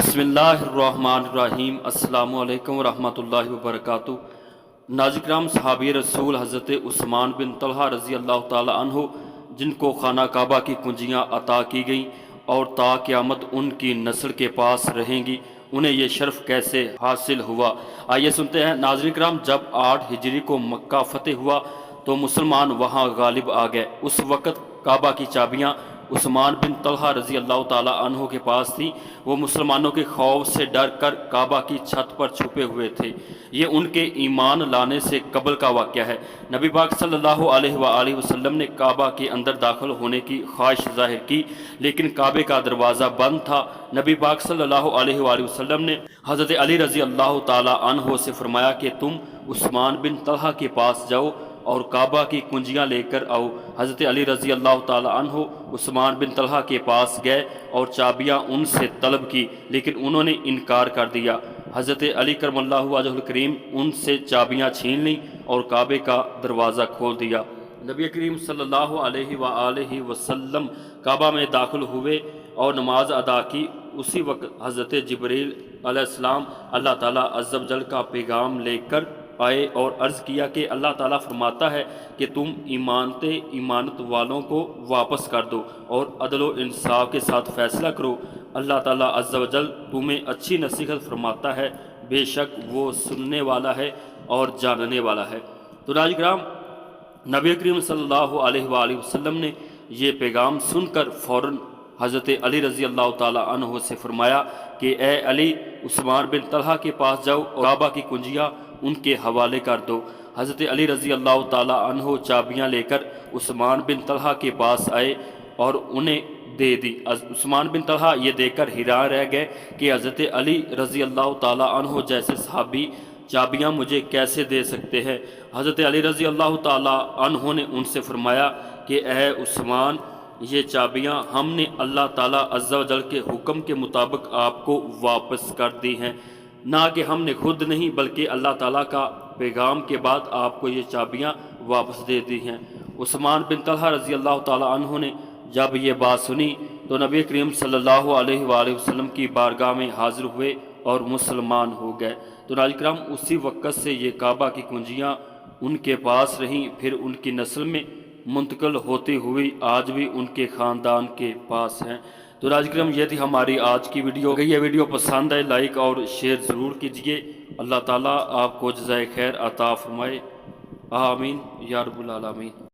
بسم اللہ الرحمن الرحیم۔ السلام علیکم ورحمۃ اللہ وبرکاتہ۔ ناظرین کرام، صحابی رسول حضرت عثمان بن طلحہ رضی اللہ تعالی عنہ، جن کو خانہ کعبہ کی کنجیاں عطا کی گئیں اور تا قیامت ان کی نسل کے پاس رہیں گی، انہیں یہ شرف کیسے حاصل ہوا؟ آئیے سنتے ہیں۔ ناظرین کرام، جب 8 ہجری کو مکہ فتح ہوا تو مسلمان وہاں غالب آ گئے۔ اس وقت کعبہ کی چابیاں عثمان بن طلحہ رضی اللہ تعالی عنہ کے پاس تھی۔ وہ مسلمانوں کے خوف سے ڈر کر کعبہ کی چھت پر چھپے ہوئے تھے۔ یہ ان کے ایمان لانے سے قبل کا واقعہ ہے۔ نبی پاک صلی اللہ علیہ وآلہ وسلم نے کعبہ کے اندر داخل ہونے کی خواہش ظاہر کی، لیکن کعبے کا دروازہ بند تھا۔ نبی پاک صلی اللہ علیہ وآلہ وسلم نے حضرت علی رضی اللہ تعالی عنہ سے فرمایا کہ تم عثمان بن طلحہ کے پاس جاؤ اور کعبہ کی کنجیاں لے کر آؤ۔ حضرت علی رضی اللہ تعالی عنہ عثمان بن طلحہ کے پاس گئے اور چابیاں ان سے طلب کی، لیکن انہوں نے انکار کر دیا۔ حضرت علی کرم اللہ وجہہ الکریم ان سے چابیاں چھین لیں اور کعبے کا دروازہ کھول دیا۔ نبی کریم صلی اللہ علیہ وآلہ وسلم کعبہ میں داخل ہوئے اور نماز ادا کی۔ اسی وقت حضرت جبریل علیہ السلام اللہ تعالیٰ عز و جل کا پیغام لے کر آئے اور عرض کیا کہ اللہ تعالیٰ فرماتا ہے کہ تم ایمانت والوں کو واپس کر دو اور عدل و انصاف کے ساتھ فیصلہ کرو۔ اللہ تعالیٰ عز و جل تمہیں اچھی نصیحت فرماتا ہے، بے شک وہ سننے والا ہے اور جاننے والا ہے۔ تو ناظرین کرام، نبی کریم صلی اللہ علیہ وآلہ وسلم نے یہ پیغام سن کر فوراً حضرت علی رضی اللہ تعالی عنہ سے فرمایا کہ اے علی، عثمان بن طلحہ کے پاس جاؤ اور کعبہ کی کنجیاں ان کے حوالے کر دو۔ حضرت علی رضی اللہ تعالی عنہ چابیاں لے کر عثمان بن طلحہ کے پاس آئے اور انہیں دے دی۔ عثمان بن طلحہ یہ دیکھ کر حیران رہ گئے کہ حضرت علی رضی اللہ تعالی عنہ جیسے صحابی چابیاں مجھے کیسے دے سکتے ہیں؟ حضرت علی رضی اللہ تعالی عنہ نے ان سے فرمایا کہ اے عثمان، یہ چابیاں ہم نے اللہ تعالیٰ عز و جل کے حکم کے مطابق آپ کو واپس کر دی ہیں، نہ کہ ہم نے خود نہیں بلکہ اللہ تعالیٰ کا پیغام کے بعد آپ کو یہ چابیاں واپس دے دی ہیں۔ عثمان بن طلحہ رضی اللہ تعالیٰ عنہ نے جب یہ بات سنی تو نبی کریم صلی اللہ علیہ وآلہ وسلم کی بارگاہ میں حاضر ہوئے اور مسلمان ہو گئے۔ تو ناظرین کرام، اسی وقت سے یہ کعبہ کی کنجیاں ان کے پاس رہیں، پھر ان کی نسل میں منتقل ہوتی ہوئی آج بھی ان کے خاندان کے پاس ہیں۔ تو ناظرین کرام، یہ تھی ہماری آج کی ویڈیو۔ اگر یہ ویڈیو پسند آئے لائک اور شیئر ضرور کیجیے۔ اللہ تعالیٰ آپ کو جزائے خیر عطا فرمائے، آمین یا رب العالمین۔